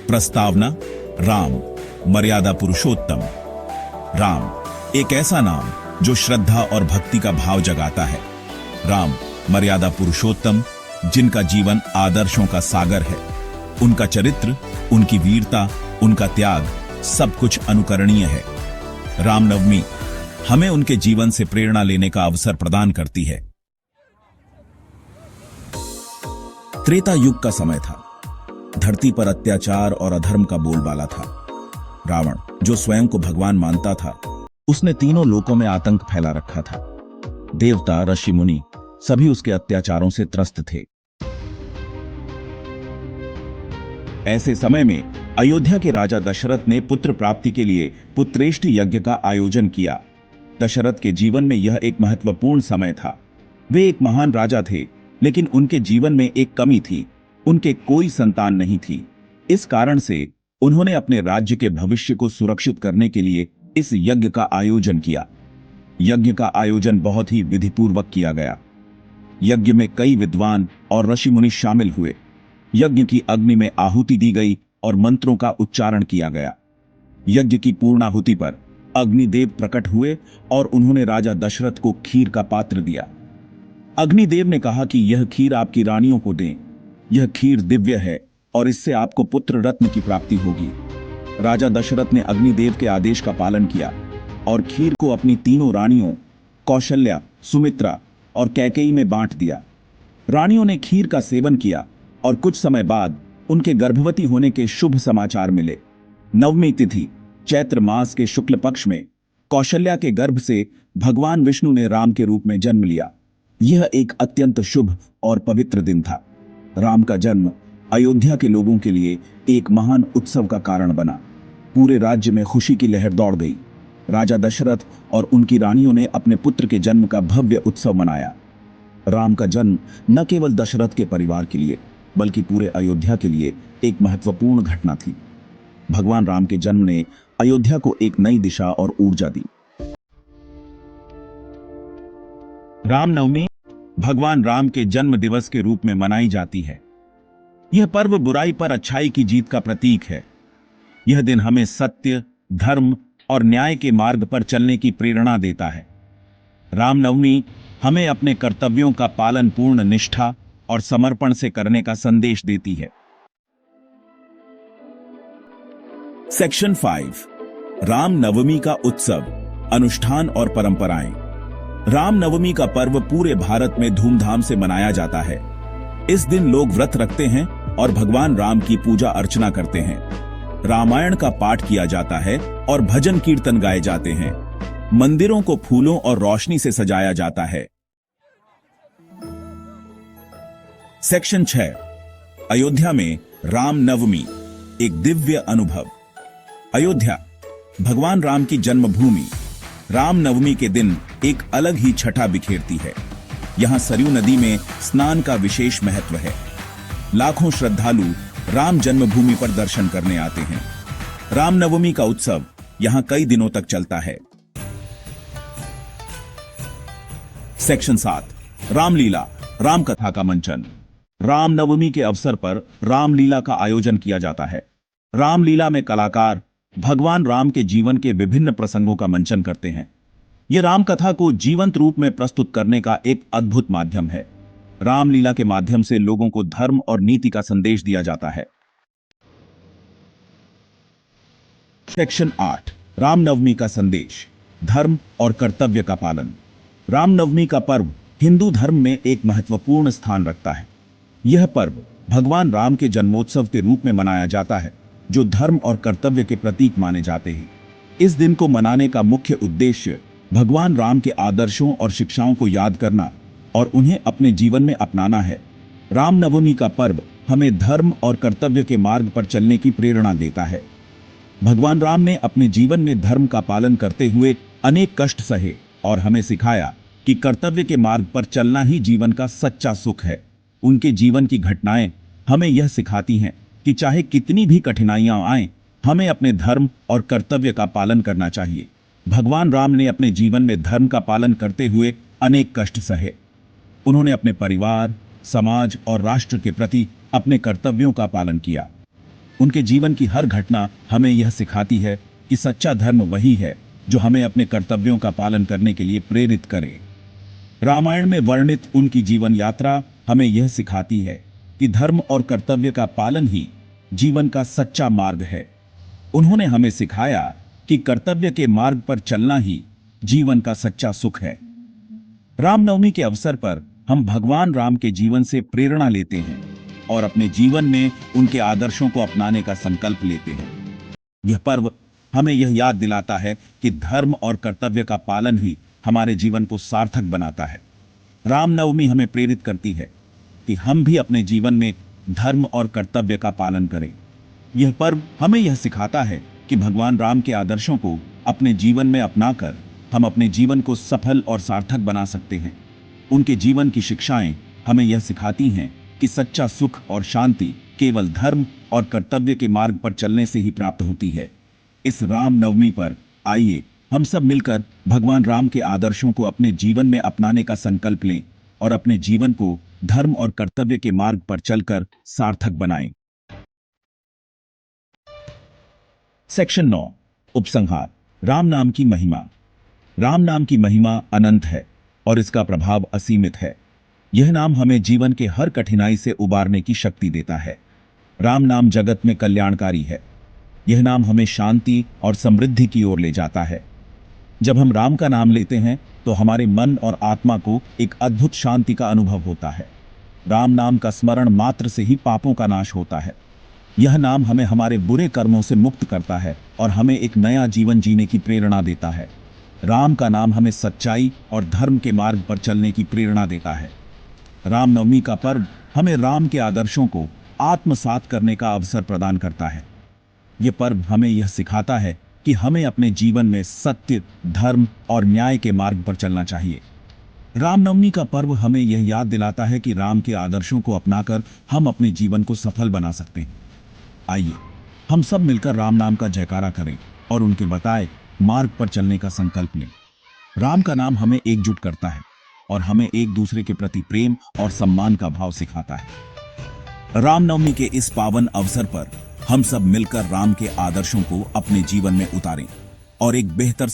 प्रस्तावना। राम, मर्यादा पुरुषोत्तम। राम एक ऐसा नाम जो श्रद्धा और भक्ति का भाव जगाता है। राम मर्यादा पुरुषोत्तम, जिनका जीवन आदर्शों का सागर है। उनका चरित्र, उनकी वीरता, उनका त्याग सब कुछ अनुकरणीय है। रामनवमी हमें उनके जीवन से प्रेरणा लेने का अवसर प्रदान करती है। त्रेता युग का समय था। धरती पर अत्याचार और अधर्म का बोलबाला था। रावण, जो स्वयं को भगवान मानता था, उसने तीनों लोकों में आतंक फैला रखा था। देवता, ऋषि, मुनि सभी उसके अत्याचारों से त्रस्त थे। ऐसे समय में अयोध्या के राजा दशरथ ने पुत्र प्राप्ति के लिए पुत्रेष्टि यज्ञ का आयोजन किया। दशरथ के जीवन में यह एक महत्वपूर्ण समय था। वे एक महान राजा थे, लेकिन उनके जीवन में एक कमी थी। उनके कोई संतान नहीं थी। इस कारण से उन्होंने अपने राज्य के भविष्य को सुरक्षित करने के लिए इस यज्ञ का आयोजन किया। यज्ञ का आयोजन बहुत ही विधिपूर्वक किया गया। यज्ञ में कई विद्वान और ऋषि मुनि शामिल हुए। यज्ञ की अग्नि में आहुति दी गई और मंत्रों का उच्चारण किया गया। यज्ञ की पूर्णाहुति पर अग्निदेव प्रकट हुए और उन्होंने राजा दशरथ को खीर का पात्र दिया। अग्निदेव ने कहा कि यह खीर आपकी रानियों को दें। यह खीर दिव्य है और इससे आपको पुत्र रत्न की प्राप्ति होगी। राजा दशरथ ने अग्निदेव के आदेश का पालन किया और खीर को अपनी तीनों रानियों कौशल्या, सुमित्रा और कैकेयी में बांट दिया। रानियों ने खीर का सेवन किया और कुछ समय बाद उनके गर्भवती होने के शुभ समाचार मिले। नवमी तिथि चैत्र मास के शुक्ल पक्ष में कौशल्या के गर्भ से भगवान विष्णु ने राम के रूप में जन्म लिया। यह एक अत्यंत शुभ और पवित्र दिन था। राम का जन्म अयोध्या के लोगों के लिए एक महान उत्सव का कारण बना। पूरे राज्य में खुशी की लहर दौड़ गई। राजा दशरथ और उनकी रानियों ने अपने पुत्र के जन्म का भव्य उत्सव मनाया। राम का जन्म न केवल दशरथ के परिवार के लिए बल्कि पूरे अयोध्या के लिए एक महत्वपूर्ण घटना थी। भगवान राम के जन्म ने अयोध्या को एक नई दिशा और ऊर्जा दी। रामनवमी भगवान राम के जन्म दिवस के रूप में मनाई जाती है। यह पर्व बुराई पर अच्छाई की जीत का प्रतीक है। यह दिन हमें सत्य, धर्म और न्याय के मार्ग पर चलने की प्रेरणा देता है। रामनवमी हमें अपने कर्तव्यों का पालन पूर्ण निष्ठा और समर्पण से करने का संदेश देती है। सेक्शन 5 रामनवमी का उत्सव, अनुष्ठान और परंपराएं। रामनवमी का पर्व पूरे भारत में धूमधाम से मनाया जाता है। इस दिन लोग व्रत रखते हैं और भगवान राम की पूजा अर्चना करते हैं। रामायण का पाठ किया जाता है और भजन कीर्तन गाए जाते हैं। मंदिरों को फूलों और रोशनी से सजाया जाता है। सेक्शन 6 अयोध्या में रामनवमी, एक दिव्य अनुभव। अयोध्या भगवान राम की जन्मभूमि। रामनवमी के दिन एक अलग ही छटा बिखेरती है। यहां सरयू नदी में स्नान का विशेष महत्व है। लाखों श्रद्धालु राम जन्मभूमि पर दर्शन करने आते हैं। रामनवमी का उत्सव यहां कई दिनों तक चलता है। सेक्शन 7 रामलीला, रामकथा का मंचन। रामनवमी के अवसर पर रामलीला का आयोजन किया जाता है। रामलीला में कलाकार भगवान राम के जीवन के विभिन्न प्रसंगों का मंचन करते हैं। यह रामकथा को जीवंत रूप में प्रस्तुत करने का एक अद्भुत माध्यम है। रामलीला के माध्यम से लोगों को धर्म और नीति का संदेश दिया जाता है। सेक्शन 8 रामनवमी का संदेश, धर्म और कर्तव्य का पालन। रामनवमी का पर्व हिंदू धर्म में एक महत्वपूर्ण स्थान रखता है। यह पर्व भगवान राम के जन्मोत्सव के रूप में मनाया जाता है, जो धर्म और कर्तव्य के प्रतीक माने जाते हैं। इस दिन को मनाने का मुख्य उद्देश्य भगवान राम के आदर्शों और शिक्षाओं को याद करना और उन्हें अपने जीवन में अपनाना है। रामनवमी का पर्व हमें धर्म और कर्तव्य के मार्ग पर चलने की प्रेरणा देता है। भगवान राम ने अपने जीवन में धर्म का पालन करते हुए अनेक कष्ट सहे और हमें सिखाया कि कर्तव्य के मार्ग पर चलना ही जीवन का सच्चा सुख है। उनके जीवन की घटनाएं हमें यह सिखाती हैं कि चाहे कितनी भी कठिनाइयां आएं, हमें अपने धर्म और कर्तव्य का पालन करना चाहिए। भगवान राम ने अपने जीवन में धर्म का पालन करते हुए अनेक कष्ट सहे। उन्होंने अपने परिवार, समाज और राष्ट्र के प्रति अपने कर्तव्यों का पालन किया। उनके जीवन की हर घटना हमें यह सिखाती है कि सच्चा धर्म वही है जो हमें अपने कर्तव्यों का पालन करने के लिए प्रेरित करे। रामायण में वर्णित उनकी जीवन यात्रा हमें यह सिखाती है कि धर्म और कर्तव्य का पालन ही जीवन का सच्चा मार्ग है। उन्होंने हमें सिखाया कि कर्तव्य के मार्ग पर चलना ही जीवन का सच्चा सुख है। रामनवमी के अवसर पर हम भगवान राम के जीवन से प्रेरणा लेते हैं और अपने जीवन में उनके आदर्शों को अपनाने का संकल्प लेते हैं। यह पर्व हमें यह याद दिलाता है कि धर्म और कर्तव्य का पालन ही हमारे जीवन को सार्थक बनाता है। रामनवमी हमें प्रेरित करती है कि हम भी अपने जीवन में धर्म और कर्तव्य का पालन करें। यह पर्व हमें यह सिखाता है कि भगवान राम के आदर्शों को अपने जीवन में अपनाकर हम अपने जीवन को सफल और सार्थक बना सकते हैं। उनके जीवन की शिक्षाएं हमें यह सिखाती हैं कि सच्चा सुख और शांति केवल धर्म और कर्तव्य के मार्ग पर चलने से ही प्राप्त होती है। इस रामनवमी पर आइए हम सब मिलकर भगवान राम के आदर्शों को अपने जीवन में अपनाने का संकल्प लें और अपने जीवन को धर्म और कर्तव्य के मार्ग पर चलकर सार्थक बनाएं। सेक्शन 9 उपसंहार। राम नाम की महिमा। राम नाम की महिमा अनंत है और इसका प्रभाव असीमित है। यह नाम हमें जीवन के हर कठिनाई से उबारने की शक्ति देता है। राम नाम जगत में कल्याणकारी है। यह नाम हमें शांति और समृद्धि की ओर ले जाता है। जब हम राम का नाम लेते हैं तो हमारे मन और आत्मा को एक अद्भुत शांति का अनुभव होता है। राम नाम का स्मरण मात्र से ही पापों का नाश होता है। यह नाम हमें हमारे बुरे कर्मों से मुक्त करता है और हमें एक नया जीवन जीने की प्रेरणा देता है। राम का नाम हमें सच्चाई और धर्म के मार्ग पर चलने की प्रेरणा देता है। रामनवमी का पर्व हमें राम के आदर्शों को आत्मसात करने का अवसर प्रदान करता है। यह पर्व हमें यह सिखाता है कि हमें अपने जीवन में सत्य, धर्म और न्याय के मार्ग पर चलना चाहिए। रामनवमी का पर्व हमें यह याद दिलाता है कि राम के आदर्शों को अपनाकर हम अपने जीवन को सफल बना सकते हैं। आइए हम सब मिलकर राम नाम का जयकारा करें और उनके बताए मार्ग पर चलने का संकल्प लें। राम का नाम हमें एकजुट करता है और हमें एक दूसरे के प्रति प्रेम और सम्मान का भाव सिखाता है। रामनवमी के इस पावन अवसर पर हम सब मिलकर राम के आदर्शों को अपने जीवन में उतारें और एक बेहतर